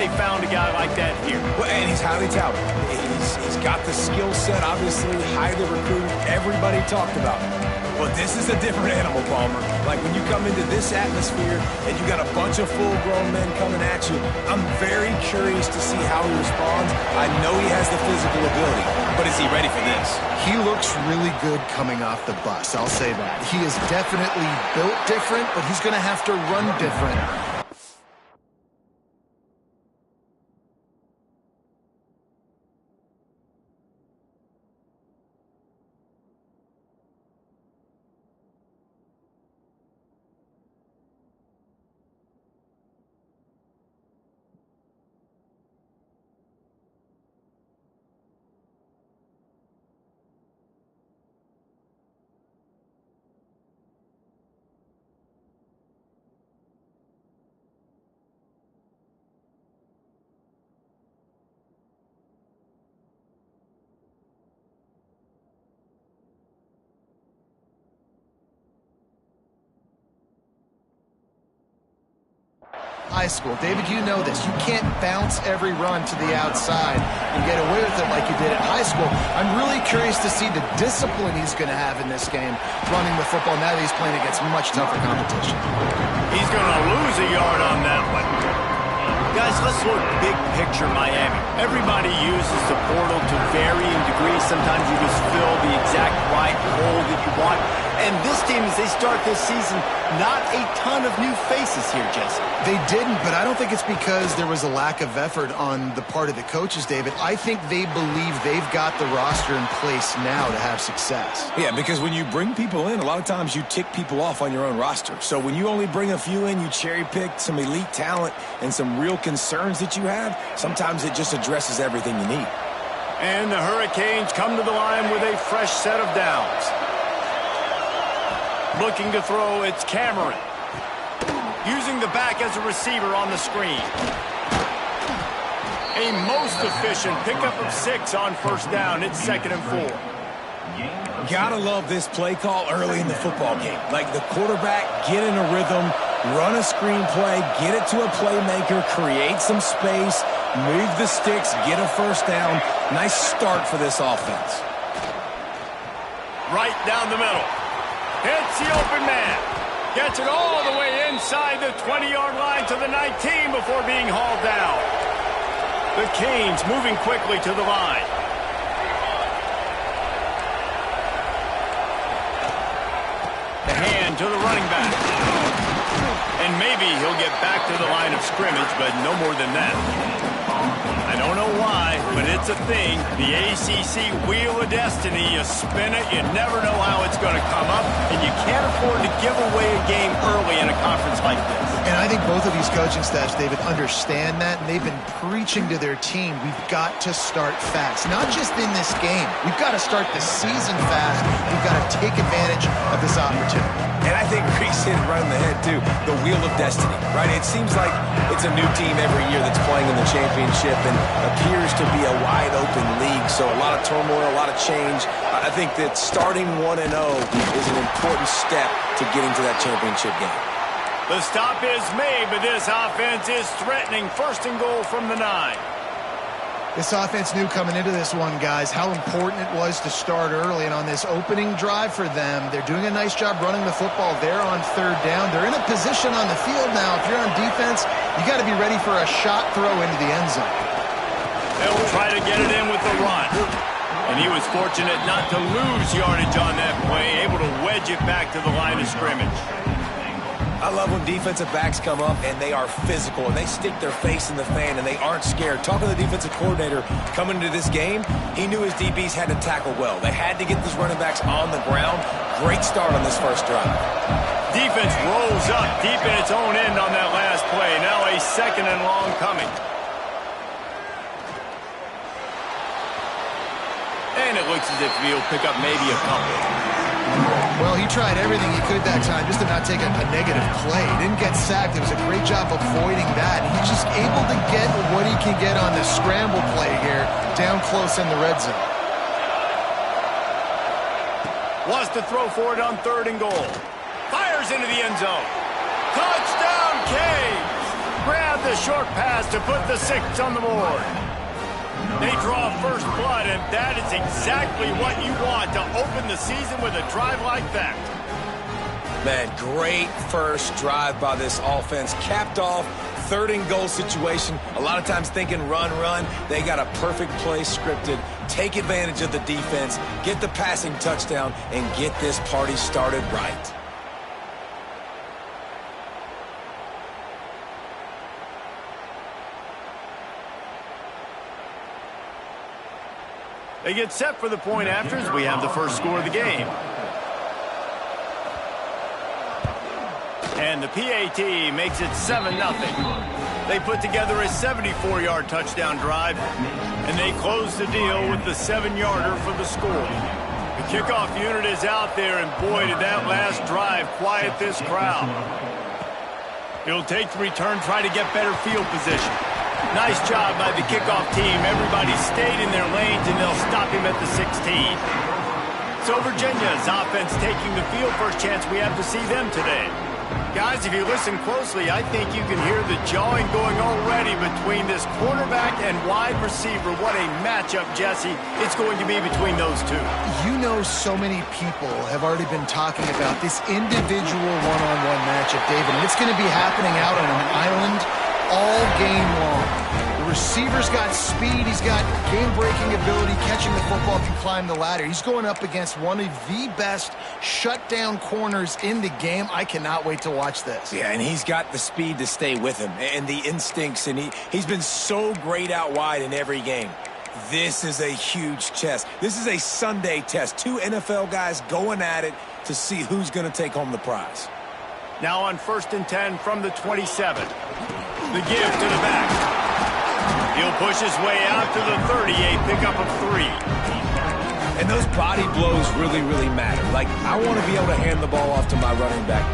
they found a guy like that here. Well, and he's highly touted. He's got the skill set, obviously, highly recruited. Everybody talked about him. But this is a different animal, Palmer. Like, when you come into this atmosphere and you got a bunch of full-grown men coming at you, I'm very curious to see how he responds. I know he has the physical ability, but is he ready for this? He looks really good coming off the bus, I'll say that. He is definitely built different, but he's going to have to run different. High school. David, you know this. You can't bounce every run to the outside and get away with it like you did at high school. I'm really curious to see the discipline he's going to have in this game running the football now that he's playing against much tougher competition. He's going to lose a yard on that one. Guys, let's look big picture Miami. Everybody uses the portal to varying degrees. Sometimes you just fill the exact right hole that you want. And this team, as they start this season, not a ton of new faces here, Jesse. They didn't, but I don't think it's because there was a lack of effort on the part of the coaches, David. I think they believe they've got the roster in place now to have success. Yeah, because when you bring people in, a lot of times you tick people off on your own roster. So when you only bring a few in, you cherry-pick some elite talent and some real concerns that you have, sometimes it just addresses everything you need. And the Hurricanes come to the line with a fresh set of downs. Looking to throw, it's Cameron. Using the back as a receiver on the screen. A most efficient pickup of 6 on first down. It's 2nd and 4. Gotta love this play call early in the football game. Like, the quarterback, get in a rhythm, run a screen play, get it to a playmaker, create some space, move the sticks, get a first down. Nice start for this offense. Right down the middle. Hits the open man. Gets it all the way inside the 20-yard line to the 19 before being hauled down. The Canes moving quickly to the line. The hand to the running back. And maybe he'll get back to the line of scrimmage, but no more than that. I don't know why, but it's a thing. The ACC Wheel of Destiny, you spin it, you never know how it's going to come up, and you can't afford to give away a game early in a conference like this. And I think both of these coaching staffs, David, understand that, and they've been preaching to their team, we've got to start fast. Not just in this game. We've got to start the season fast. We've got to take advantage of this opportunity. And I think Reese hit it right on the head, too. The Wheel of Destiny, right? It seems like it's a new team every year that's playing in the championship and appears to be a wide-open league. So a lot of turmoil, a lot of change. I think that starting 1-0 is an important step to getting to that championship game. The stop is made, but this offense is threatening. 1st and goal from the 9. This offense knew coming into this one, guys, how important it was to start early. And on this opening drive for them, they're doing a nice job running the football there on 3rd down. They're in a position on the field now. If you're on defense, you got to be ready for a shot throw into the end zone. They'll try to get it in with the run. And he was fortunate not to lose yardage on that play, able to wedge it back to the line of scrimmage. I love when defensive backs come up and they are physical and they stick their face in the fan and they aren't scared. Talking to the defensive coordinator coming into this game, he knew his DBs had to tackle well. They had to get these running backs on the ground. Great start on this first drive. Defense rolls up deep in its own end on that last play. Now a 2nd and long coming. And it looks as if he'll pick up maybe a couple. Well, he tried everything he could that time just to not take a negative play. He didn't get sacked. It was a great job avoiding that. He's just able to get what he can get on the scramble play here down close in the red zone. Wants to throw for it on 3rd and goal. Fires into the end zone. Touchdown, Canes! Grab the the short pass to put the 6 on the board. They draw first blood, and that is exactly what you want to open the season with a drive like that. Man, great first drive by this offense. Capped off, 3rd and goal situation. A lot of times thinking run, run. They got a perfect play scripted. Take advantage of the defense, get the passing touchdown, and get this party started right. They get set for the point after as we have the first score of the game. And the PAT makes it 7-0. They put together a 74-yard touchdown drive, and they close the deal with the 7-yarder for the score. The kickoff unit is out there, and boy, did that last drive quiet this crowd. He'll take the return, try to get better field position. Nice job by the kickoff team. Everybody stayed in their lanes, and they'll stop him at the 16. So Virginia's offense taking the field. First chance we have to see them today. Guys, if you listen closely, I think you can hear the jawing going already between this quarterback and wide receiver. What a matchup, Jesse, it's going to be between those two. You know, so many people have already been talking about this individual one-on-one matchup, David, and it's going to be happening out on an island all game long. The receiver's got speed, he's got game-breaking ability, catching the football, can climb the ladder. He's going up against one of the best shutdown corners in the game. I cannot wait to watch this. Yeah, and he's got the speed to stay with him and the instincts, and he's been so great out wide in every game. This is a huge test. This is a Sunday test. 2 NFL guys going at it to see who's going to take home the prize. Now on 1st and 10 from the 27. The give to the back. He'll push his way out to the 30, a pickup of 3. And those body blows really, really matter. Like, I want to be able to hand the ball off to my running back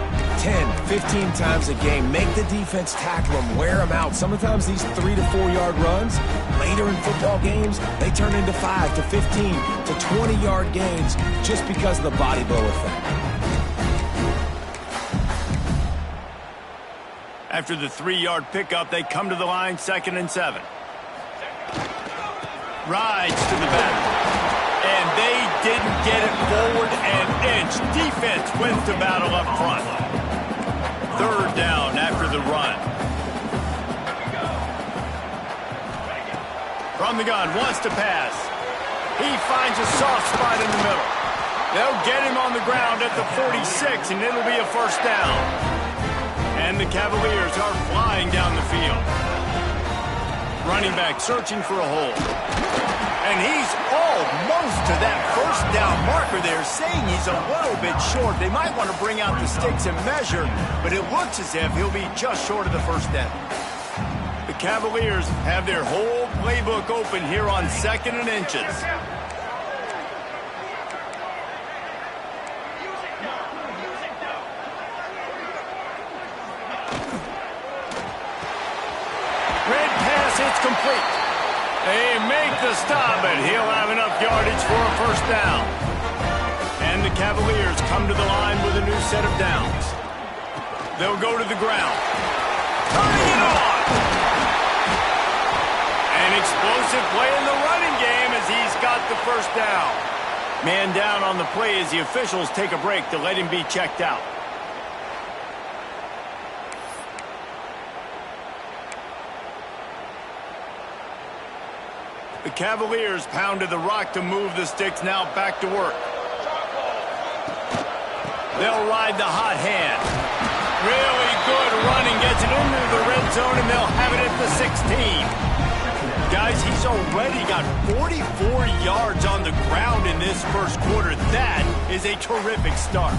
10, 15 times a game. Make the defense tackle him, wear him out. Sometimes these 3 to 4 yard runs, later in football games, they turn into 5 to 15 to 20 yard gains just because of the body blow effect. After the 3-yard pickup, they come to the line, 2nd and 7. Rides to the back. And they didn't get it forward an inch. Defense wins the battle up front. 3rd down after the run. From the gun, wants to pass. He finds a soft spot in the middle. They'll get him on the ground at the 46, and it'll be a 1st down. And the Cavaliers are flying down the field. Running back searching for a hole. And he's almost to that 1st down marker there, saying he's a little bit short. They might want to bring out the sticks and measure, but it looks as if he'll be just short of the 1st down. The Cavaliers have their whole playbook open here on 2nd and inches. It's complete. They make the stop, but he'll have enough yardage for a 1st down. And the Cavaliers come to the line with a new set of downs. They'll go to the ground. Turning it on! An explosive play in the running game as he's got the 1st down. Man down on the play as the officials take a break to let him be checked out. The Cavaliers pounded the rock to move the sticks, now back to work. They'll ride the hot hand. Really good running, gets it into the red zone, and they'll have it at the 16. Guys, he's already got 44 yards on the ground in this 1st quarter. That is a terrific start.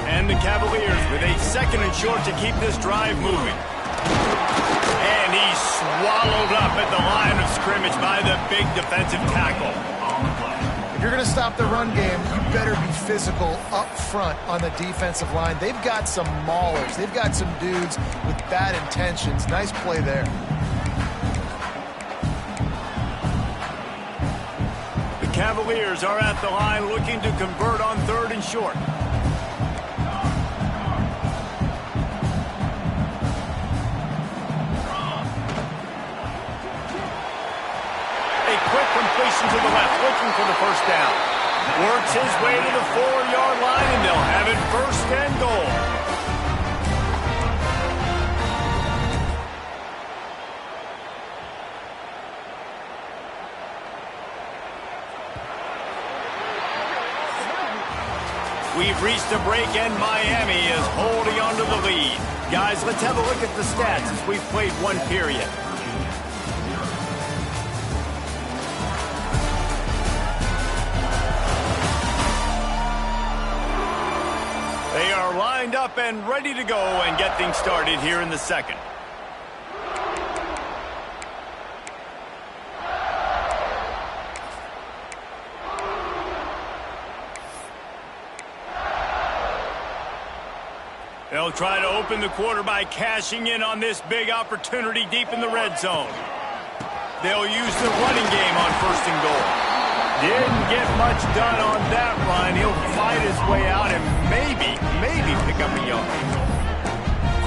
And the Cavaliers with a 2nd and short to keep this drive moving. And he's swallowed up at the line of scrimmage by the big defensive tackle. If you're going to stop the run game, you better be physical up front on the defensive line. They've got some maulers. They've got some dudes with bad intentions. Nice play there. The Cavaliers are at the line looking to convert on 3rd and short. completion to the left, looking for the first down. Works his way to the 4-yard line, and they'll have it first and goal. We've reached a break, and Miami is holding on to the lead. Guys, let's have a look at the stats as we've played one period. They are lined up and ready to go and get things started here in the second. They'll try to open the quarter by cashing in on this big opportunity deep in the red zone. They'll use the running game on first and goal. Didn't get much done on that run. He'll fight his way out and maybe pick up a yard.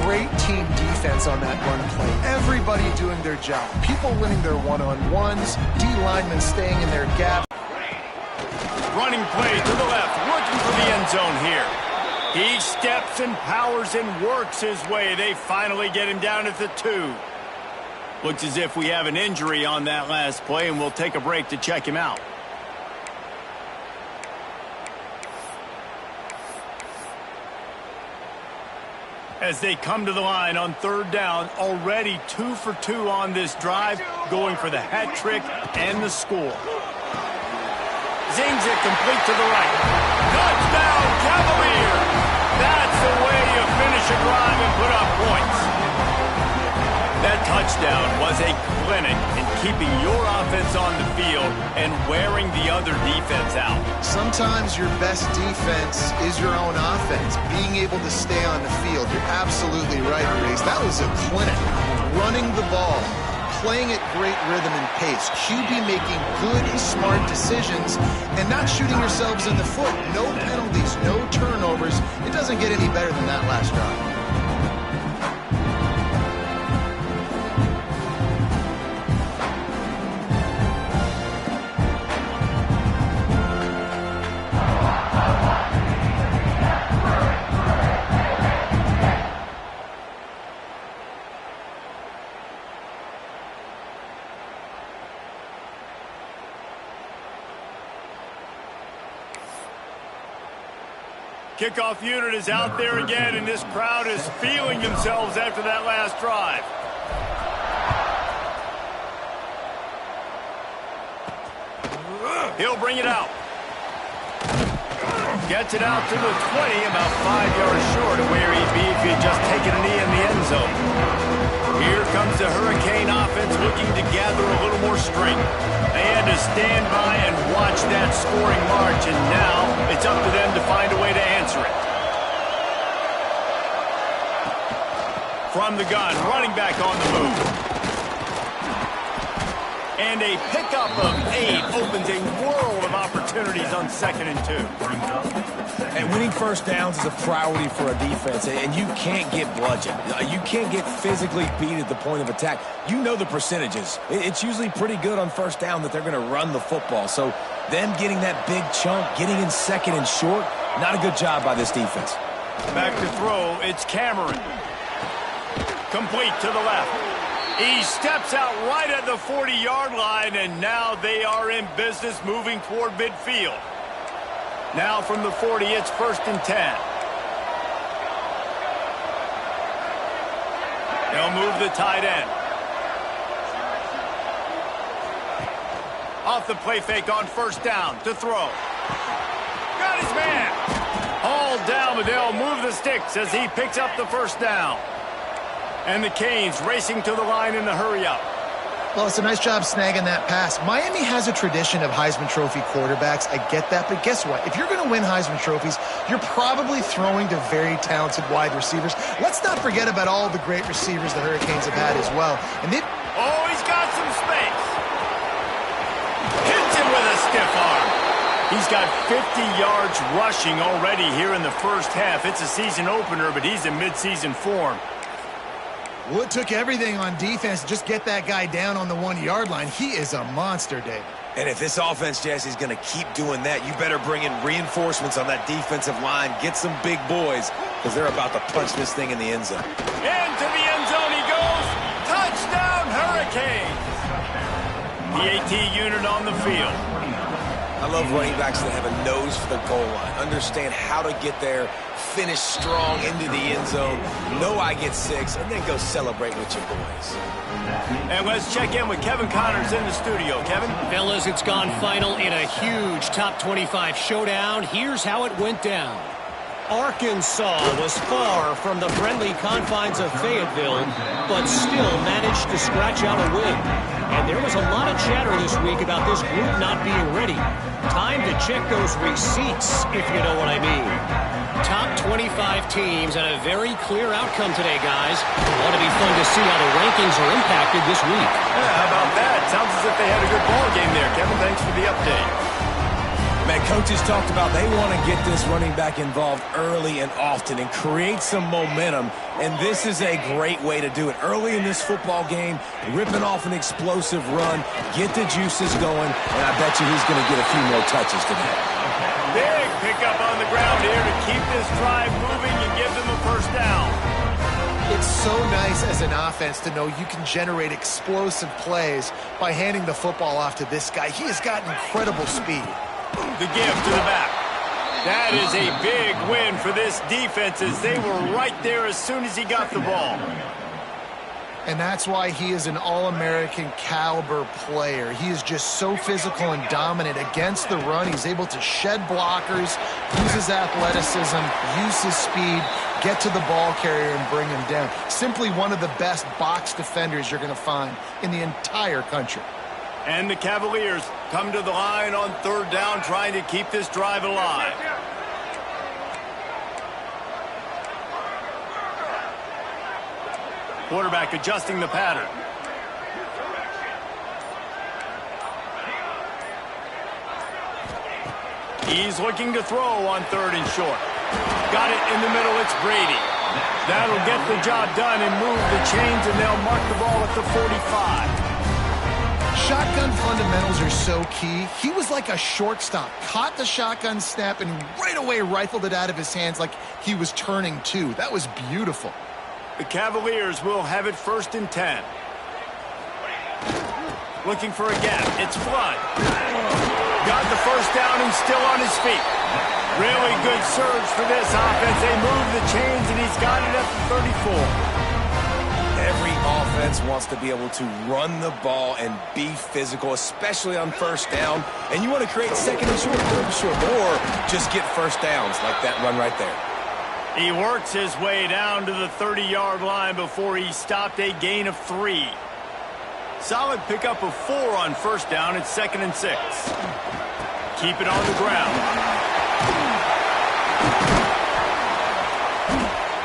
Great team defense on that run play. Everybody doing their job. People winning their one-on-ones. D linemen staying in their gap. Running play to the left, looking for the end zone here. He steps and powers and works his way. They finally get him down at the 2. Looks as if we have an injury on that last play, and we'll take a break to check him out. As they come to the line on third down, already 2 for 2 on this drive, going for the hat trick and the score. Zings it complete to the right. Touchdown, Cavalier! That's the way you finish a drive and put up points. That touchdown was a clinic in keeping your offense on the field and wearing the other defense out. Sometimes your best defense is your own offense. Being able to stay on the field. You're absolutely right, Reese. That was a clinic. Running the ball. Playing at great rhythm and pace. QB making good, smart decisions and not shooting yourselves in the foot. No penalties, no turnovers. It doesn't get any better than that last drive. Kickoff unit is out there again, and this crowd is feeling themselves after that last drive. He'll bring it out. Gets it out to the 20, about 5 yards short of where he'd be if he had just taken a knee in the end zone. Here comes the Hurricane offense looking to gather a little more strength. They had to stand by and watch that scoring march, and now it's up to them to find a way to answer it. From the gun, running back on the move. And a pickup of 8 opens a world of opportunities on 2nd and 2. And winning first downs is a priority for a defense, and you can't get bludgeoned. You can't get physically beat at the point of attack. You know the percentages. It's usually pretty good on first down that they're going to run the football. So them getting that big chunk, getting in 2nd and short, not a good job by this defense. Back to throw, it's Cameron. Complete to the left. He steps out right at the 40-yard line, and now they are in business moving toward midfield. Now from the 40, it's 1st and 10. They'll move the tight end. Off the play fake on first down to throw. Got his man. Hauled down, but they'll move the sticks as he picks up the first down. And the Canes racing to the line in the hurry-up. Well, it's a nice job snagging that pass. Miami has a tradition of Heisman Trophy quarterbacks. I get that, but guess what? If you're going to win Heisman Trophies, you're probably throwing to very talented wide receivers. Let's not forget about all the great receivers the Hurricanes have had as well. And oh, he's got some space. Hits him with a stiff arm. He's got 50 yards rushing already here in the first half. It's a season opener, but he's in midseason form. Well, it took everything on defense to just get that guy down on the 1-yard line. He is a monster, Dave. And if this offense, Jesse, is going to keep doing that, you better bring in reinforcements on that defensive line. Get some big boys, because they're about to punch this thing in the end zone. Into the end zone he goes. Touchdown, Hurricanes. The AT unit on the field. I love running backs that have a nose for the goal line. Understand how to get there, finish strong into the end zone, know I get 6, and then go celebrate with your boys. And let's check in with Kevin Connors in the studio. Kevin? Fellas, it's gone final in a huge top 25 showdown. Here's how it went down. Arkansas was far from the friendly confines of Fayetteville, but still managed to scratch out a win. And there was a lot of chatter this week about this group not being ready. Time to check those receipts, if you know what I mean. Top 25 teams and a very clear outcome today, guys. Ought to be fun to see how the rankings are impacted this week. Yeah, how about that? Sounds as if they had a good ball game there. Kevin, thanks for the update. Man, coaches talked about they want to get this running back involved early and often and create some momentum, and this is a great way to do it. Early in this football game, ripping off an explosive run, get the juices going, and I bet you he's going to get a few more touches today. Big pickup on the ground here to keep this drive moving and give them a first down. It's so nice as an offense to know you can generate explosive plays by handing the football off to this guy. He has got incredible speed. The give to the back. That is a big win for this defense as they were right there as soon as he got the ball. And that's why he is an All-American caliber player. He is just so physical and dominant against the run. He's able to shed blockers, use his athleticism, use his speed, get to the ball carrier and bring him down. Simply one of the best box defenders you're going to find in the entire country. And the Cavaliers come to the line on third down, trying to keep this drive alive. Quarterback adjusting the pattern. He's looking to throw on third and short. Got it in the middle, it's Brady. That'll get the job done and move the chains, and they'll mark the ball at the 45. Shotgun fundamentals are so key. He was like a shortstop, caught the shotgun snap and right away rifled it out of his hands like he was turning two. That was beautiful. The Cavaliers will have it 1st and 10. Looking for a gap. It's Flood. Got the first down and still on his feet. Really good surge for this offense. They move the chains and he's got it at the 34. Every offense wants to be able to run the ball and be physical, especially on first down. And you want to create second and short, third and short, or just get first downs like that run right there. He works his way down to the 30-yard line before he stopped a gain of 3. Solid pickup of 4 on first down. It's 2nd and 6. Keep it on the ground.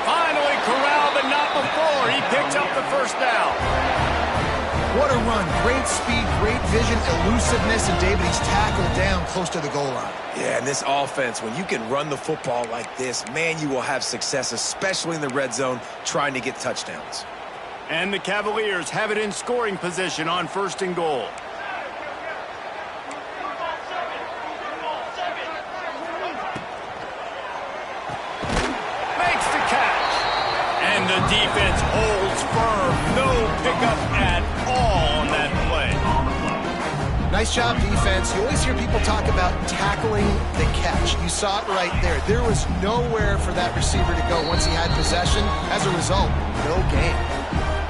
Finally corralled, but not before. He picks up the first down. What a run. Great speed, great vision, elusiveness, and David, he's tackled down close to the goal line. Yeah, and this offense, when you can run the football like this, man, you will have success, especially in the red zone, trying to get touchdowns. And the Cavaliers have it in scoring position on 1st and goal. Makes the catch. And the defense holds firm. No pickup at all on that play. Nice job, defense. You always hear people talk about tackling the catch. You saw it right there. There was nowhere for that receiver to go once he had possession. As a result, no gain.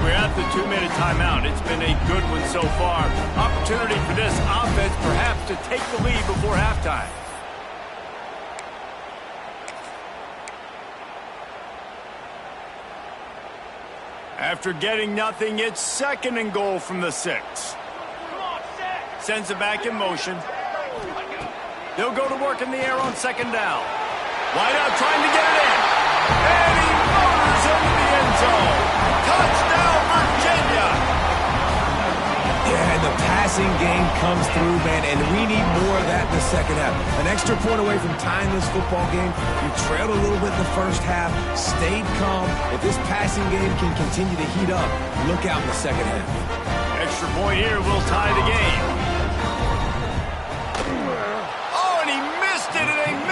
We're at the 2-minute timeout. It's been a good one so far. Opportunity for this offense perhaps to take the lead before halftime. After getting nothing, it's 2nd and goal from the 6. Sends it back in motion. They'll go to work in the air on 2nd down. Wide out trying to get it in. And he motors into the end zone. Touchdown, Virginia! Yeah, and the passing game comes through, man, and we need more of that in the second half. An extra point away from tying this football game. You trailed a little bit in the first half, stayed calm. If this passing game can continue to heat up, look out in the second half. Extra point here will tie the game.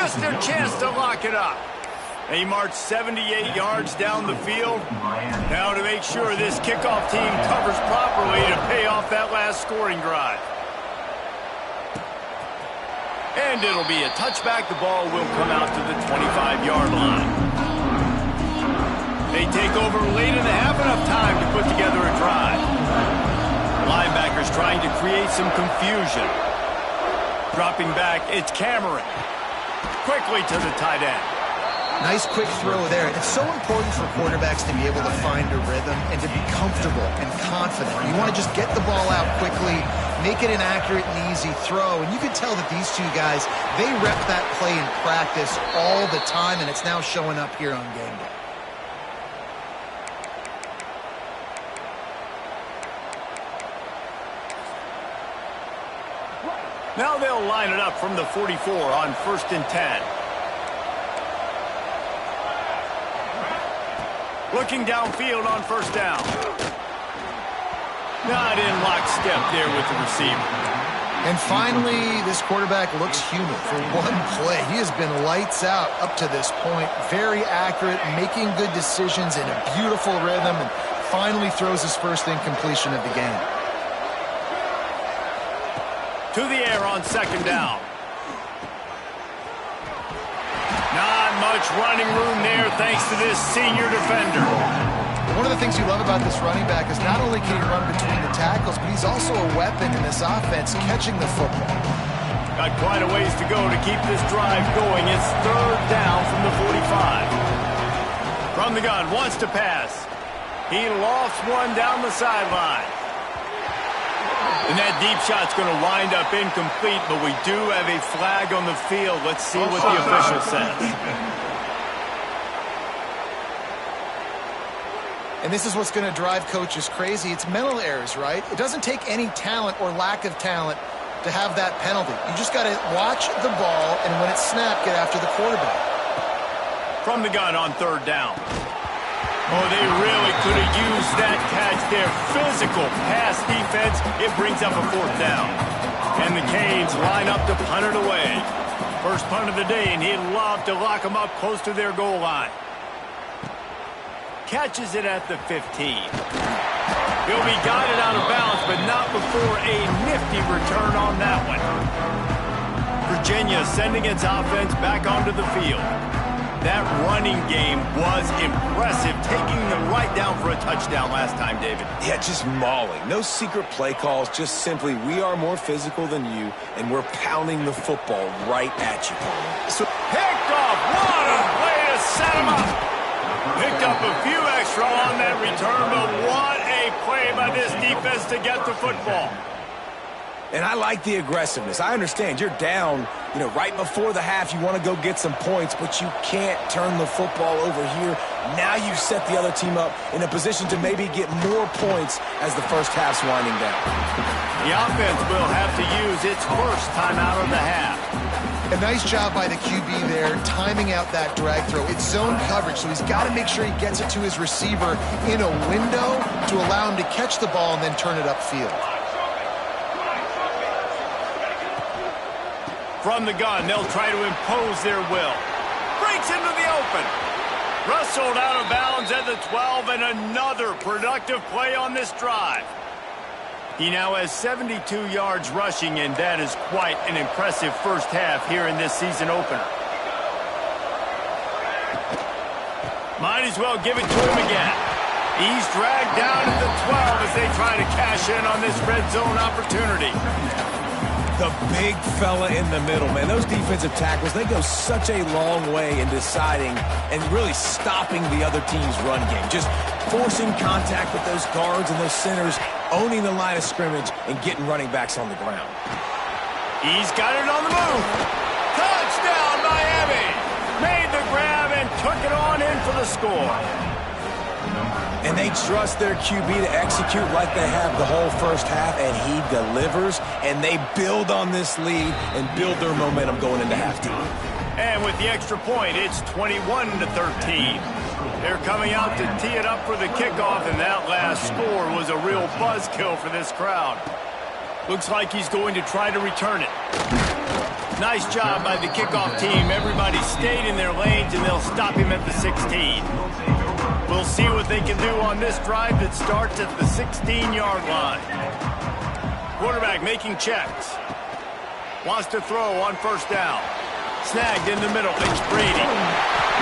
just their chance to lock it up. They marched 78 yards down the field. Now to make sure this kickoff team covers properly to pay off that last scoring drive. And it'll be a touchback. The ball will come out to the 25-yard line. They take over late in the half, enough time to put together a drive. Linebackers trying to create some confusion. Dropping back, it's Cameron. Quickly to the tight end. Nice quick throw there. It's so important for quarterbacks to be able to find a rhythm and to be comfortable and confident. You want to just get the ball out quickly, make it an accurate and easy throw. And you can tell that these two guys, they rep that play in practice all the time, and it's now showing up here on game day. Now they'll line it up from the 44 on 1st and 10. Looking downfield on 1st down. Not in lockstep there with the receiver. And finally, this quarterback looks human for one play. He has been lights out up to this point. Very accurate, making good decisions in a beautiful rhythm, and finally throws his first incompletion of the game. To the air on 2nd down. Not much running room there thanks to this senior defender. One of the things you love about this running back is not only can he run between the tackles, but he's also a weapon in this offense catching the football. Got quite a ways to go to keep this drive going. It's 3rd down from the 45. From the gun, wants to pass. He lofts one down the sideline. And that deep shot's going to wind up incomplete, but we do have a flag on the field. Let's see what the official says. And this is what's going to drive coaches crazy. It's mental errors, right? It doesn't take any talent or lack of talent to have that penalty. You just got to watch the ball, and when it's snapped, get after the quarterback. From the gun on 3rd down. Oh, they really could have used that catch there. Physical pass defense. It brings up a 4th down. And the Canes line up to punt it away. First punt of the day, and he'd love to lock them up close to their goal line. Catches it at the 15. He'll be guided out of bounds, but not before a nifty return on that one. Virginia sending its offense back onto the field. That running game was impressive, taking them right down for a touchdown last time, David. Yeah, just mauling. No secret play calls, just simply we are more physical than you, and we're pounding the football right at you. So picked off. What a way to set him up. Picked up a few extra on that return, but what a play by this defense to get the football. And I like the aggressiveness. I understand you're down, right before the half. You want to go get some points, but you can't turn the football over here. Now you've set the other team up in a position to maybe get more points as the first half's winding down. The offense will have to use its first timeout of the half. A nice job by the QB there, timing out that drag throw. It's zone coverage, so he's got to make sure he gets it to his receiver in a window to allow him to catch the ball and then turn it upfield. From the gun, they'll try to impose their will. Breaks into the open. Rustled out of bounds at the 12, and another productive play on this drive. He now has 72 yards rushing, and that is quite an impressive first half here in this season opener. Might as well give it to him again. He's dragged down at the 12 as they try to cash in on this red zone opportunity. The big fella in the middle, man. Those defensive tackles, they go such a long way in deciding and really stopping the other team's run game. Just forcing contact with those guards and those centers, owning the line of scrimmage, and getting running backs on the ground. He's got it on the move. Touchdown, Miami! Made the grab and took it on in for the score. And they trust their QB to execute like they have the whole first half, and he delivers, and they build on this lead and build their momentum going into halftime. And with the extra point, it's 21-13. They're coming out to tee it up for the kickoff, and that last score was a real buzzkill for this crowd. Looks like he's going to try to return it. Nice job by the kickoff team. Everybody stayed in their lanes, and they'll stop him at the 16. We'll see what they can do on this drive that starts at the 16-yard line. Quarterback making checks. Wants to throw on first down. Snagged in the middle. It's Brady.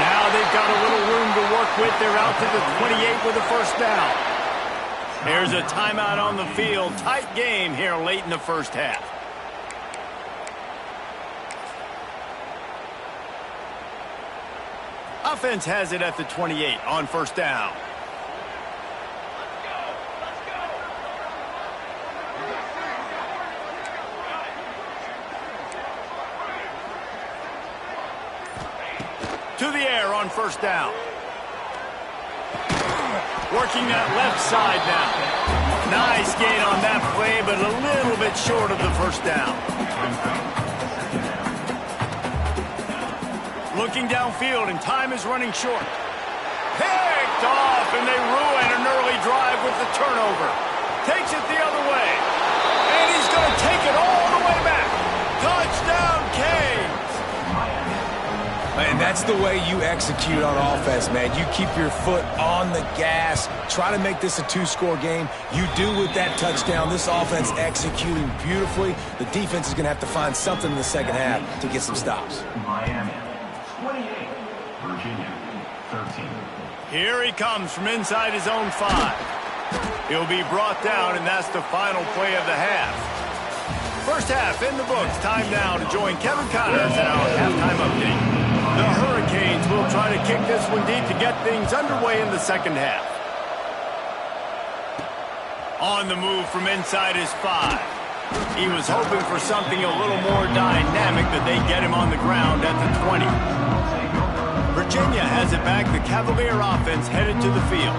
Now they've got a little room to work with. They're out to the 28 with a first down. There's a timeout on the field. Tight game here late in the first half. Offense has it at the 28 on first down. To the air on first down. Working that left side now. Nice gain on that play, but a little bit short of the first down. Looking downfield, and time is running short. Picked off, and they ruin an early drive with the turnover. Takes it the other way. And he's going to take it all the way back. Touchdown, Canes. And that's the way you execute on offense, man. You keep your foot on the gas. Try to make this a two-score game. You do with that touchdown. This offense executing beautifully. The defense is going to have to find something in the second half to get some stops. Miami, 28. Virginia, 13. Here he comes from inside his own 5. He'll be brought down, and that's the final play of the half. First half in the books. Time now to join Kevin Connors in our halftime update. The Hurricanes will try to kick this one deep to get things underway in the second half. On the move from inside his 5. He was hoping for something a little more dynamic, but they get him on the ground at the 20. Virginia has it back. The Cavalier offense headed to the field.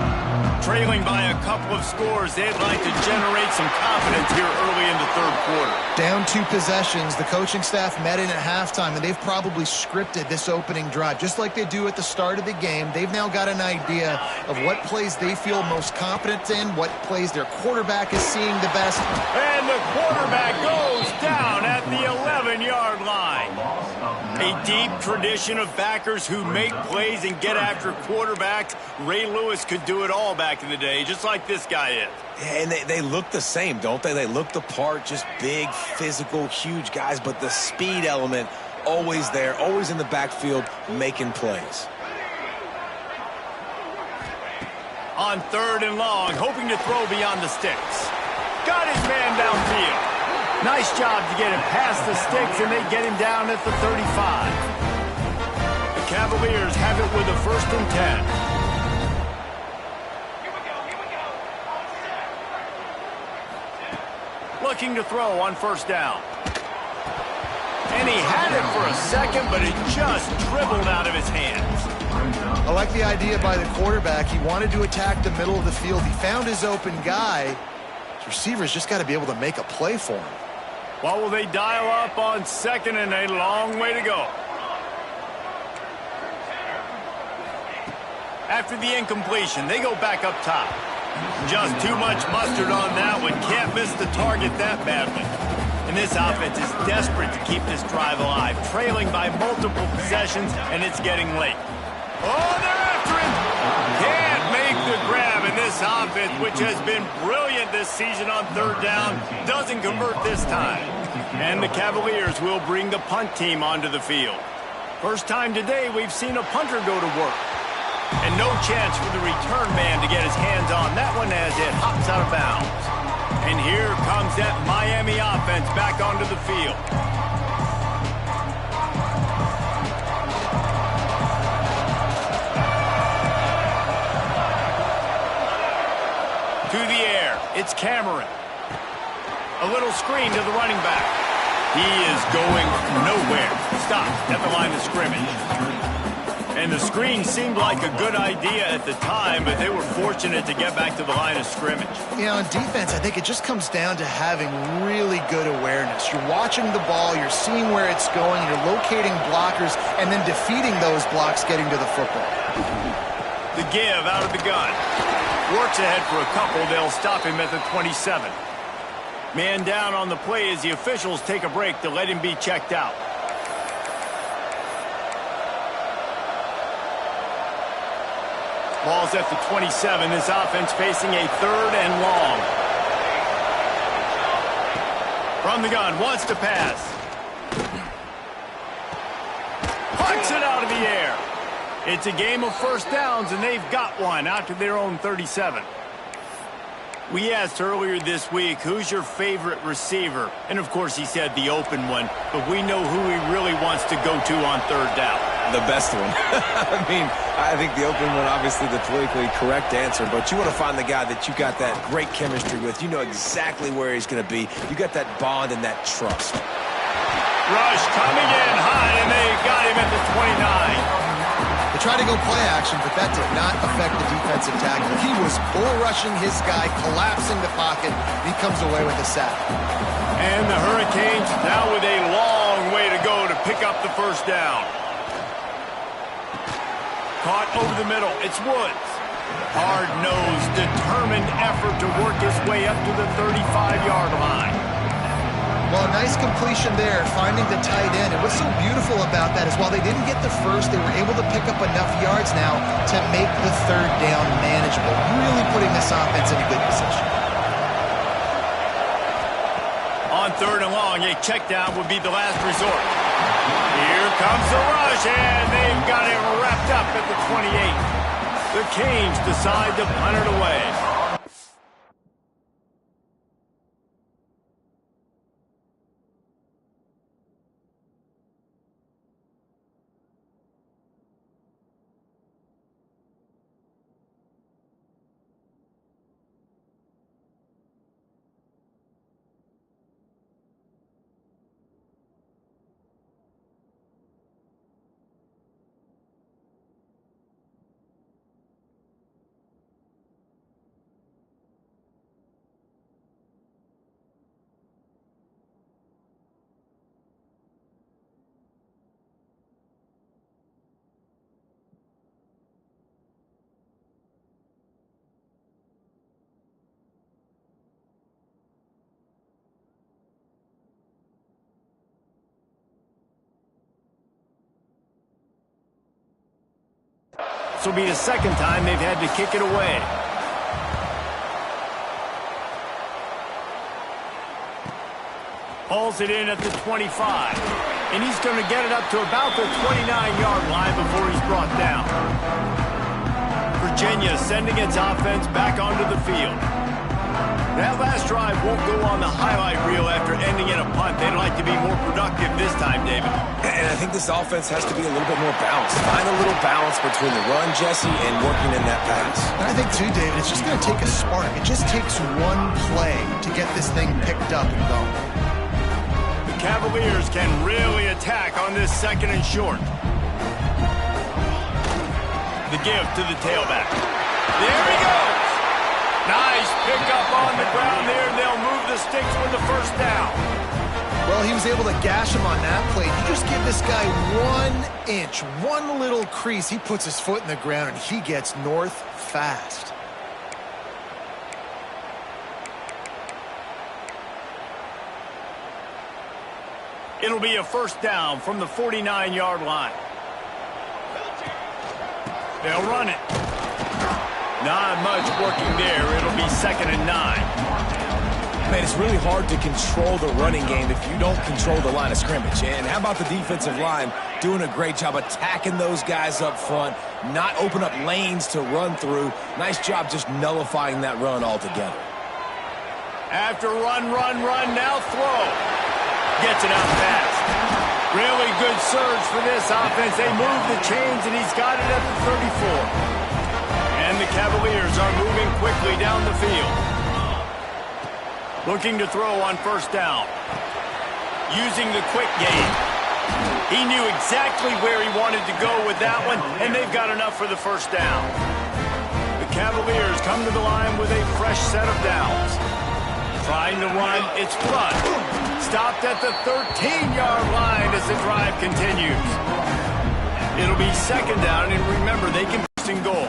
Trailing by a couple of scores, they'd like to generate some confidence here early in the third quarter. Down 2 possessions. The coaching staff met in at halftime, and they've probably scripted this opening drive. Just like they do at the start of the game, they've now got an idea of what plays they feel most confident in, what plays their quarterback is seeing the best. And the quarterback goes down at the 11-yard line. A deep tradition of backers who make plays and get after quarterbacks. Ray Lewis could do it all back in the day, just like this guy is. And they look the same, don't they? They look the part, just big, physical, huge guys, but the speed element always there, always in the backfield, making plays. On third and long, hoping to throw beyond the sticks. Got his man downfield. Nice job to get him past the sticks, and they get him down at the 35. The Cavaliers have it with a 1st and 10. Looking to throw on first down. And he had it for a second, but it just dribbled out of his hands. I like the idea by the quarterback. He wanted to attack the middle of the field. He found his open guy. His receivers just got to be able to make a play for him. What will they dial up on second, and a long way to go? After the incompletion, they go back up top. Just too much mustard on that one. Can't miss the target that badly. And this offense is desperate to keep this drive alive, trailing by multiple possessions, and it's getting late. Oh, they're after him! Can't make the grab, and this offense, which has been brilliant this season on third down, doesn't convert this time. And the Cavaliers will bring the punt team onto the field. First time today we've seen a punter go to work. And no chance for the return man to get his hands on that one as it hops out of bounds. And here comes that Miami offense back onto the field. To the air, it's Cameron. A little screen to the running back. He is going nowhere. Stopped at the line of scrimmage. And the screen seemed like a good idea at the time, but they were fortunate to get back to the line of scrimmage. You know, on defense, I think it just comes down to having really good awareness. You're watching the ball, you're seeing where it's going, you're locating blockers, and then defeating those blocks getting to the football. The give out of the gun. Works ahead for a couple. They'll stop him at the 27. Man down on the play as the officials take a break to let him be checked out. Ball's at the 27. This offense facing a 3rd and long. From the gun, wants to pass. Pucks it out of the air. It's a game of first downs, and they've got one out to their own 37. We asked earlier this week, who's your favorite receiver? And, of course, he said the open one, but we know who he really wants to go to on 3rd down. The best one. I mean, I think the open one, obviously the politically correct answer, but you want to find the guy that you got that great chemistry with. You know exactly where he's going to be. You got that bond and that trust. Rush coming in high, and they got him at the 29. They tried to go play action, but that did not affect the defensive tackle. He was bull rushing his guy, collapsing the pocket. He comes away with a sack. And the Hurricanes now with a long way to go to pick up the first down. Caught over the middle. It's Woods. Hard-nosed, determined effort to work his way up to the 35-yard line. Well, a nice completion there, finding the tight end. And what's so beautiful about that is while they didn't get the first, they were able to pick up enough yards now to make the 3rd down manageable. Really putting this offense in a good position. On 3rd and long, a check down would be the last resort. Here comes the rush, and they've got it wrapped up at the 28. The Canes decide to punt it away. This will be the 2nd time they've had to kick it away. Hauls it in at the 25. And he's going to get it up to about the 29-yard line before he's brought down. Virginia sending its offense back onto the field. That last drive won't go on the highlight reel after ending in a punt. They'd like to be more productive this time, David. And I think this offense has to be a little bit more balanced. Find a little balance between the run, Jesse, and working in that pass. And I think, too, David, it's just going to take a spark. It just takes one play to get this thing picked up and going. The Cavaliers can really attack on this 2nd and short. The give to the tailback. There he goes! Nice pickup on the ground there, and they'll move the sticks for the first down. Well, he was able to gash him on that play. You just give this guy 1 inch, one little crease. He puts his foot in the ground, and he gets north fast. It'll be a first down from the 49-yard line. They'll run it. Not much working there. It'll be 2nd and 9. Man, it's really hard to control the running game if you don't control the line of scrimmage. And how about the defensive line doing a great job attacking those guys up front, not open up lanes to run through. Nice job just nullifying that run altogether. After run, now throw. Gets it out fast. Really good surge for this offense. They move the chains, and he's got it at the 34. And the Cavaliers are moving quickly down the field. Looking to throw on first down. Using the quick game. He knew exactly where he wanted to go with that one, and they've got enough for the first down. The Cavaliers come to the line with a fresh set of downs. Trying to run, it's Flood. Stopped at the 13-yard line as the drive continues. It'll be 2nd down, and remember, they can first and goal.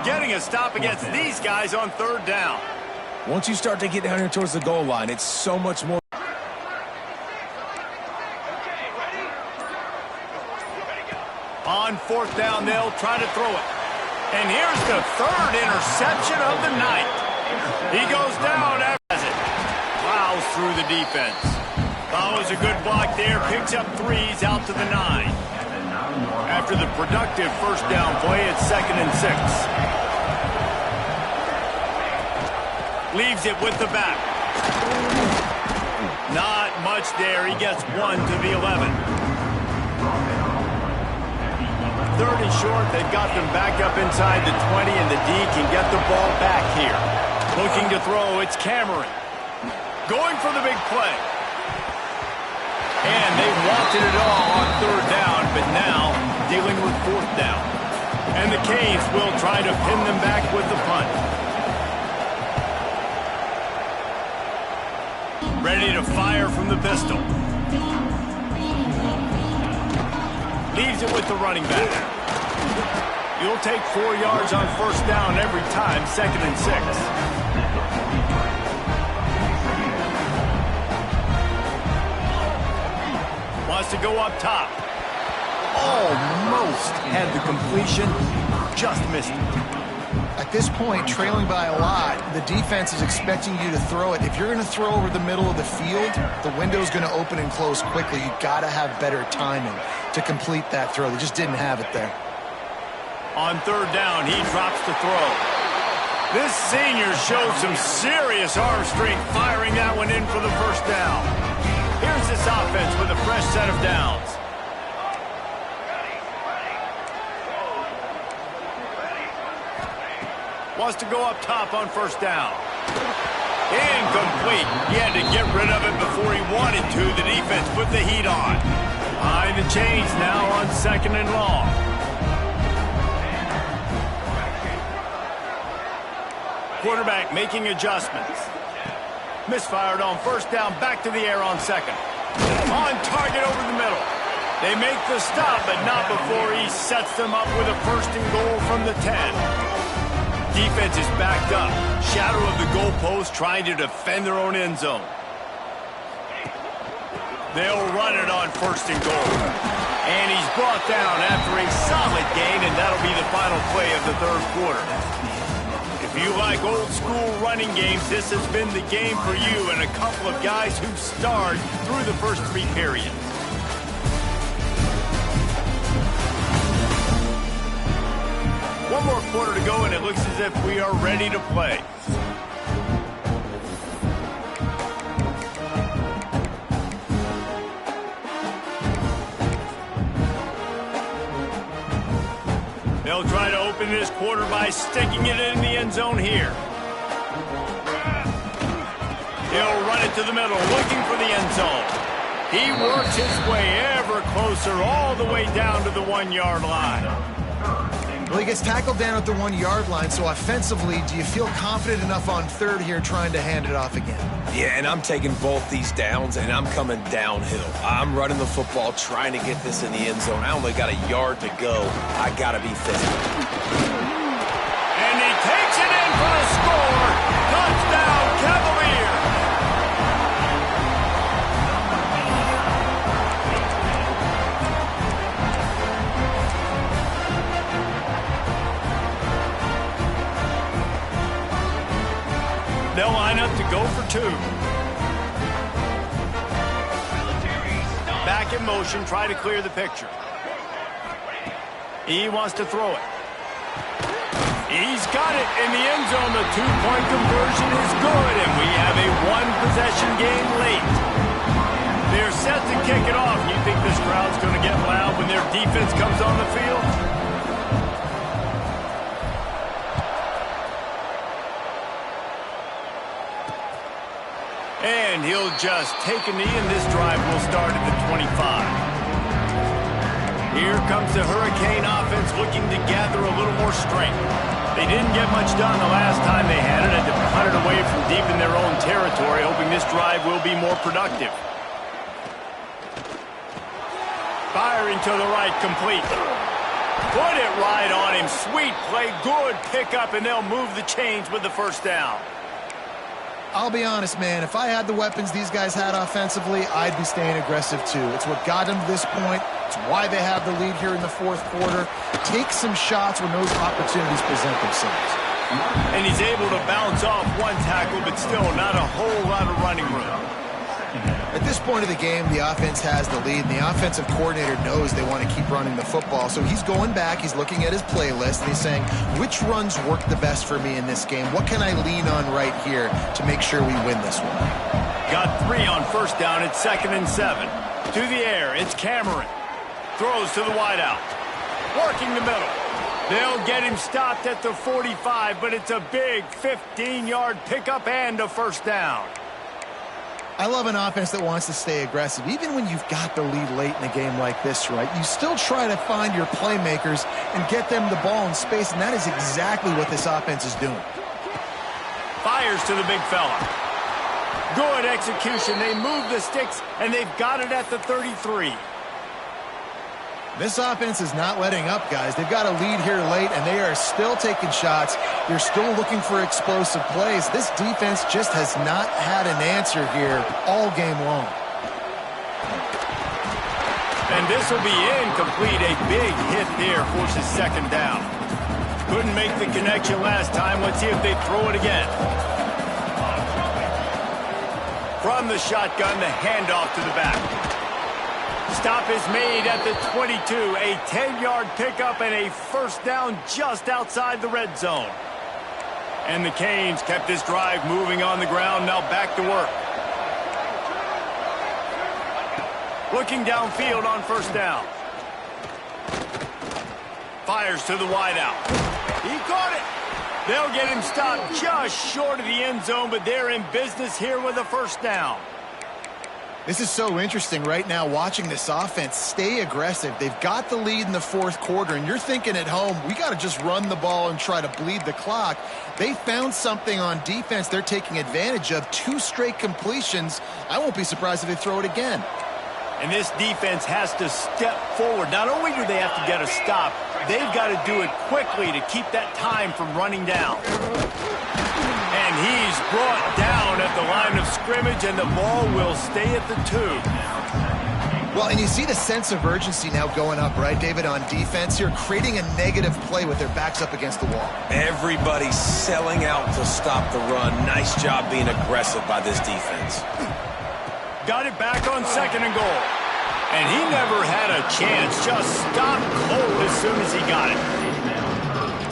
Getting a stop against these guys on 3rd down. Once you start to get down here towards the goal line, it's so much more. 4th down, they'll try to throw it. And here's the 3rd interception of the night. He goes down after it. Plows through the defense. Follows a good block there, picks up 3s out to the 9. After the productive 1st down play, it's 2nd and 6. Leaves it with the back. Not much there. He gets 1 to the 11. 3rd and short. They've got them back up inside the 20, and the D can get the ball back here. Looking to throw, it's Cameron. Going for the big play. And they wanted it all on 3rd down, but now dealing with 4th down. And the Canes will try to pin them back with the punt. Ready to fire from the pistol. Leaves it with the running back. You'll take 4 yards on 1st down every time, 2nd and 6. Wants to go up top. Almost had the completion, just missed it. At this point, trailing by a lot, the defense is expecting you to throw it. If you're going to throw over the middle of the field, the window's going to open and close quickly. You've got to have better timing to complete that throw. They just didn't have it there. On 3rd down, he drops to throw. This senior showed some serious arm strength firing that one in for the 1st down. Here's this offense with a fresh set of downs. Wants to go up top on 1st down. Incomplete. He had to get rid of it before he wanted to. The defense put the heat on. Behind the chains now on 2nd and long. Quarterback making adjustments. Misfired on 1st down, back to the air on 2nd. On target over the middle. They make the stop, but not before he sets them up with a 1st and goal from the 10. Defense is backed up. Shadow of the goalpost trying to defend their own end zone. They'll run it on 1st and goal. And he's brought down after a solid gain, and that'll be the final play of the 3rd quarter. If you like old school running games, this has been the game for you and a couple of guys who starred through the first 3 periods. One more quarter to go, and it looks as if we are ready to play. They'll try to open this quarter by sticking it in the end zone here. He'll run it to the middle, looking for the end zone. He works his way ever closer, all the way down to the 1-yard line. Well, he gets tackled down at the 1-yard line, so offensively, do you feel confident enough on 3rd here trying to hand it off again? Yeah, and I'm taking both these downs, and I'm coming downhill. I'm running the football, trying to get this in the end zone. I only got a yard to go. I got to be physical. And he takes it in for a score. Touchdown, Cavaliers. They'll line up to go for 2. Back in motion, try to clear the picture. He wants to throw it. He's got it in the end zone. The 2-point conversion is good, and we have a 1-possession game late. They're set to kick it off. You think this crowd's going to get loud when their defense comes on the field? And he'll just take a knee, and this drive will start at the 25. Here comes the Hurricane offense looking to gather a little more strength. They didn't get much done the last time they had it, and to punt it away from deep in their own territory, hoping this drive will be more productive. Firing to the right, complete. Put it right on him. Sweet play, good pickup, and they'll move the chains with the 1st down. I'll be honest, man. If I had the weapons these guys had offensively, I'd be staying aggressive too. It's what got them to this point. It's why they have the lead here in the fourth quarter. Take some shots when those opportunities present themselves. And he's able to bounce off one tackle, but still not a whole lot of running room. At this point of the game, the offense has the lead, and the offensive coordinator knows they want to keep running the football. So he's going back, he's looking at his playlist, and he's saying, which runs work the best for me in this game? What can I lean on right here to make sure we win this one? Got 3 on first down. It's 2nd and 7. To the air, it's Cameron. Throws to the wideout. Working the middle. They'll get him stopped at the 45, but it's a big 15-yard pickup and a first down. I love an offense that wants to stay aggressive. Even when you've got the lead late in a game like this, right, you still try to find your playmakers and get them the ball in space, and that is exactly what this offense is doing. Fires to the big fella. Good execution. They move the sticks, and they've got it at the 33. This offense is not letting up, guys. They've got a lead here late, and they are still taking shots. They're still looking for explosive plays. This defense just has not had an answer here all game long. And this will be incomplete. A big hit there forces 2nd down. Couldn't make the connection last time. Let's see if they throw it again. From the shotgun, the handoff to the back. Stop is made at the 22. A 10-yard pickup and a first down just outside the red zone. And the Canes kept this drive moving on the ground. Now back to work. Looking downfield on first down. Fires to the wideout. He caught it. They'll get him stopped just short of the end zone, but they're in business here with a first down. This is so interesting right now, watching this offense stay aggressive. They've got the lead in the fourth quarter, and you're thinking at home, we got to just run the ball and try to bleed the clock. They found something on defense they're taking advantage of. 2 straight completions. I won't be surprised if they throw it again. And this defense has to step forward. Not only do they have to get a stop, they've got to do it quickly to keep that time from running down. And he's brought down at the line of scrimmage, and the ball will stay at the 2. Well, and you see the sense of urgency now going up, right, David, on defense here, creating a negative play with their backs up against the wall. Everybody's selling out to stop the run. Nice job being aggressive by this defense. Got it back on 2nd and goal. And he never had a chance. Just stopped cold as soon as he got it.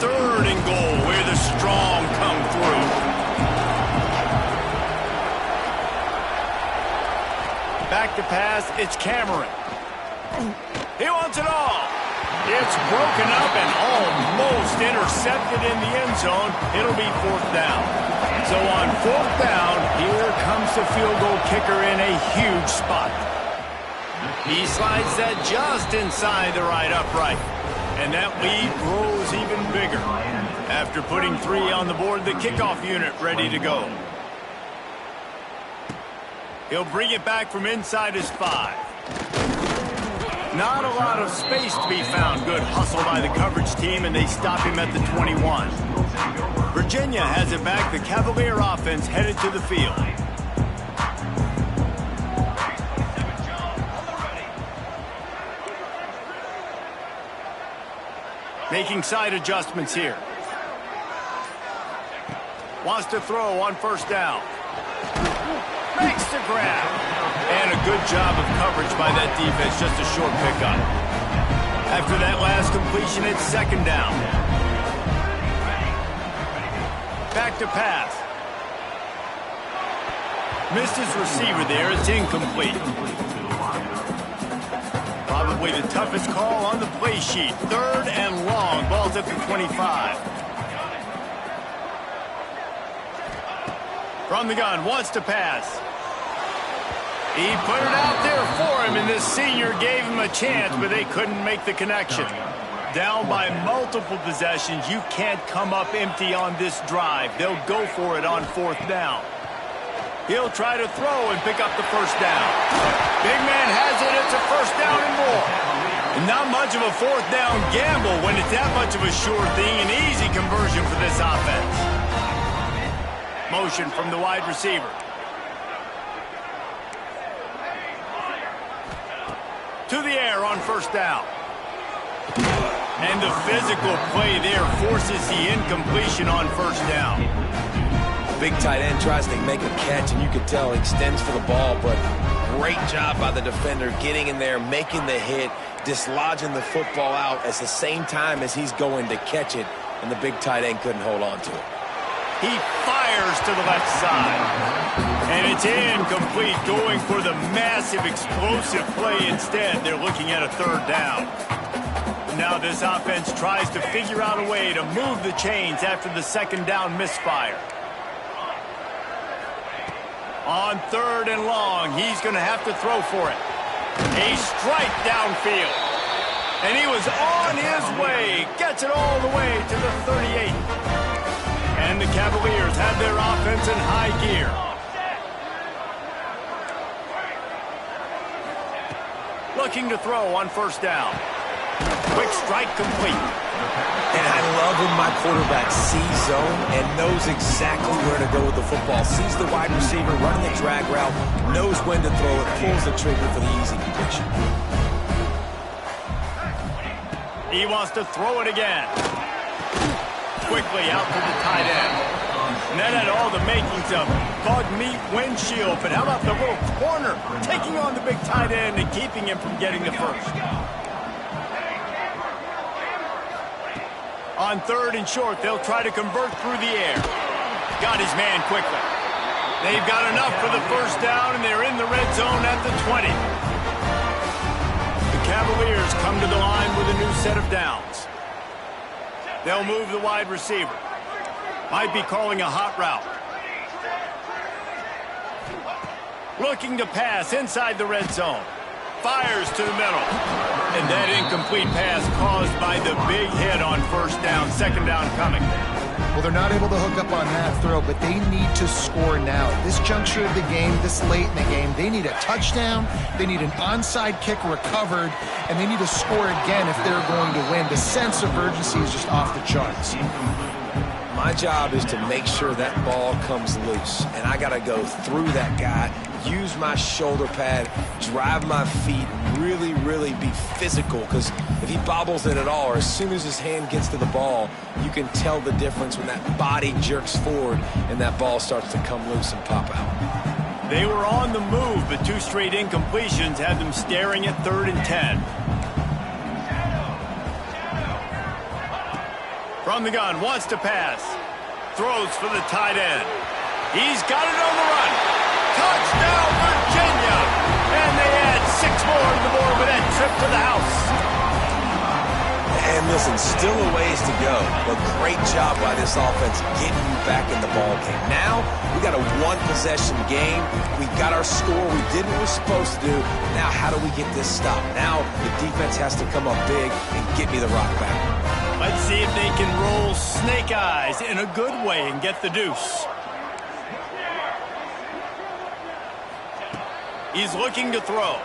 3rd and goal, where the strong come through. Back to pass, it's Cameron. He wants it all. It's broken up and almost intercepted in the end zone. It'll be 4th down. So on 4th down, here comes the field goal kicker in a huge spot. He slides that just inside the right upright. And that lead grows even bigger. After putting 3 on the board, the kickoff unit ready to go. He'll bring it back from inside his 5. Not a lot of space to be found. Good hustle by the coverage team, and they stop him at the 21. Virginia has it back. The Cavalier offense headed to the field. Making side adjustments here. Wants to throw on first down. Makes the grab. And a good job of coverage by that defense. Just a short pickup. After that last completion, it's 2nd down. Back to pass. Missed his receiver there. It's incomplete. Probably the toughest call on the play sheet. 3rd and long. Ball's at the 25. From the gun, wants to pass. He put it out there for him, and this senior gave him a chance, but they couldn't make the connection. Down by multiple possessions, you can't come up empty on this drive. They'll go for it on 4th down. He'll try to throw and pick up the first down. Big man has it. It's a first down and more. And not much of a 4th down gamble when it's that much of a sure thing. An easy conversion for this offense. Motion from the wide receiver. To the air on first down. And the physical play there forces the incompletion on first down. Big tight end tries to make a catch, and you can tell he extends for the ball, but great job by the defender getting in there, making the hit, dislodging the football out at the same time as he's going to catch it, and the big tight end couldn't hold on to it. He fires to the left side. And it's incomplete, going for the massive explosive play instead. They're looking at a third down. Now this offense tries to figure out a way to move the chains after the second down misfire. On third and long, he's going to have to throw for it. A strike downfield. And he was on his way. Gets it all the way to the 38. And the Cavaliers have their offense in high gear. Looking to throw on first down. Quick strike complete. And I love when my quarterback sees zone and knows exactly where to go with the football. Sees the wide receiver running the drag route, knows when to throw it, pulls the trigger for the easy completion. He wants to throw it again. Quickly out to the tight end. And that had all the makings of bug meat windshield. But how about the little corner taking on the big tight end and keeping him from getting the first? On third and short, they'll try to convert through the air. Got his man quickly. They've got enough for the first down, and they're in the red zone at the 20. The Cavaliers come to the line with a new set of downs. They'll move the wide receiver. Might be calling a hot route. Looking to pass inside the red zone. Fires to the middle. And that incomplete pass caused by the big hit on first down. Second down coming. Well, they're not able to hook up on that throw, but they need to score now. At this juncture of the game, this late in the game, they need a touchdown, they need an onside kick recovered, and they need to score again if they're going to win. The sense of urgency is just off the charts. My job is to make sure that ball comes loose, and I got to go through that guy, use my shoulder pad, drive my feet, really, really be physical, because if he bobbles it at all, or as soon as his hand gets to the ball, you can tell the difference when that body jerks forward and that ball starts to come loose and pop out. They were on the move, but two straight incompletions had them staring at 3rd and 10. From the gun, wants to pass. Throws for the tight end. He's got it on the run. Touchdown, Virginia! And they add 6 more to the board with that trip to the house. And listen, still a ways to go, but great job by this offense getting you back in the ball game. Now, we got a one-possession game. We got our score. We did what we're supposed to do. Now, how do we get this stopped? Now, the defense has to come up big and get me the rock back. Let's see if they can roll snake eyes in a good way and get the deuce. He's looking to throw.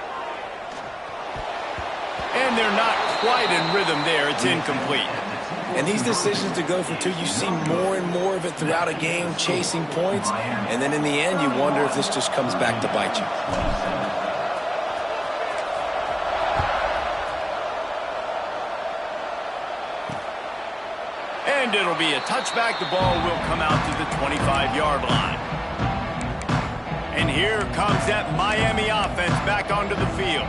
And they're not quite in rhythm there. It's incomplete. And these decisions to go for two, you see more and more of it throughout a game, chasing points. And then in the end, you wonder if this just comes back to bite you. And it'll be a touchback. The ball will come out to the 25-yard line. And here comes that Miami offense back onto the field.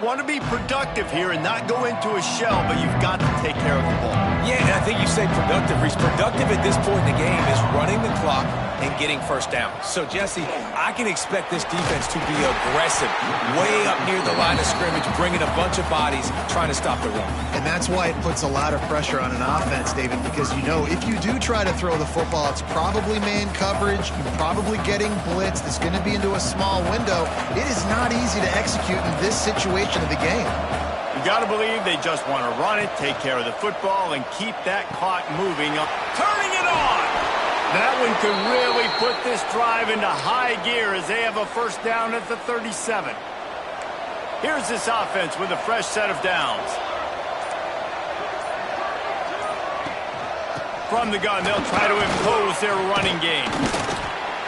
Want to be productive here and not go into a shell, but you've got to take care of the ball. Yeah, and I think you say productive, Reese. Productive at this point in the game is running the clock and getting first down. So, Jesse, I can expect this defense to be aggressive, way up near the line of scrimmage, bringing a bunch of bodies, trying to stop the run. And that's why it puts a lot of pressure on an offense, David, because you know if you do try to throw the football, it's probably man coverage, you're probably getting blitzed, it's going to be into a small window. It is not easy to execute in this situation of the game. You got to believe they just want to run it, take care of the football, and keep that clock moving up. Turning it on! That one could really put this drive into high gear as they have a first down at the 37. Here's this offense with a fresh set of downs. From the gun, they'll try to impose their running game.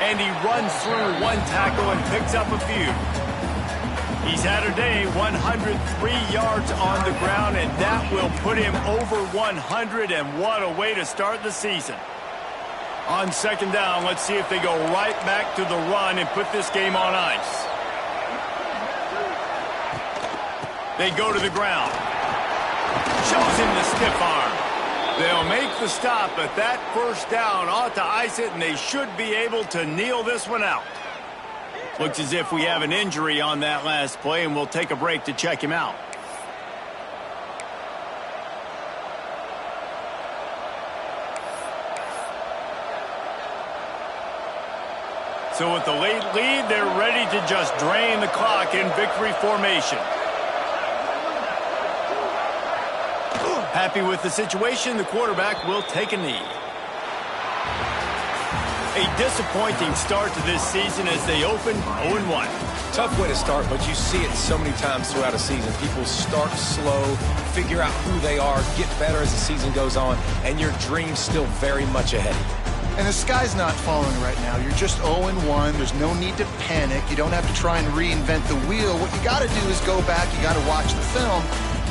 And he runs through one tackle and picks up a few. He's had a day, 103 yards on the ground, and that will put him over 100, and what a way to start the season. On second down, let's see if they go right back to the run and put this game on ice. They go to the ground. Shows him the stiff arm. They'll make the stop, but that first down ought to ice it, and they should be able to kneel this one out. Looks as if we have an injury on that last play, and we'll take a break to check him out. So with the late lead, they're ready to just drain the clock in victory formation. Happy with the situation, the quarterback will take a knee. A disappointing start to this season as they open 0-1. Tough way to start, but you see it so many times throughout a season. People start slow, figure out who they are, get better as the season goes on, and your dream's still very much ahead of you. And the sky's not falling right now. You're just 0-1. There's no need to panic. You don't have to try and reinvent the wheel. What you got to do is go back. You got to watch the film.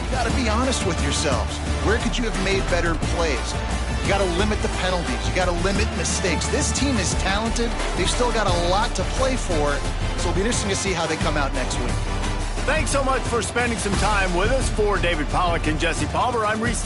You got to be honest with yourselves. Where could you have made better plays? You got to limit the penalties. You got to limit mistakes. This team is talented. They've still got a lot to play for. So it'll be interesting to see how they come out next week. Thanks so much for spending some time with us. For David Pollack and Jesse Palmer, I'm Reese.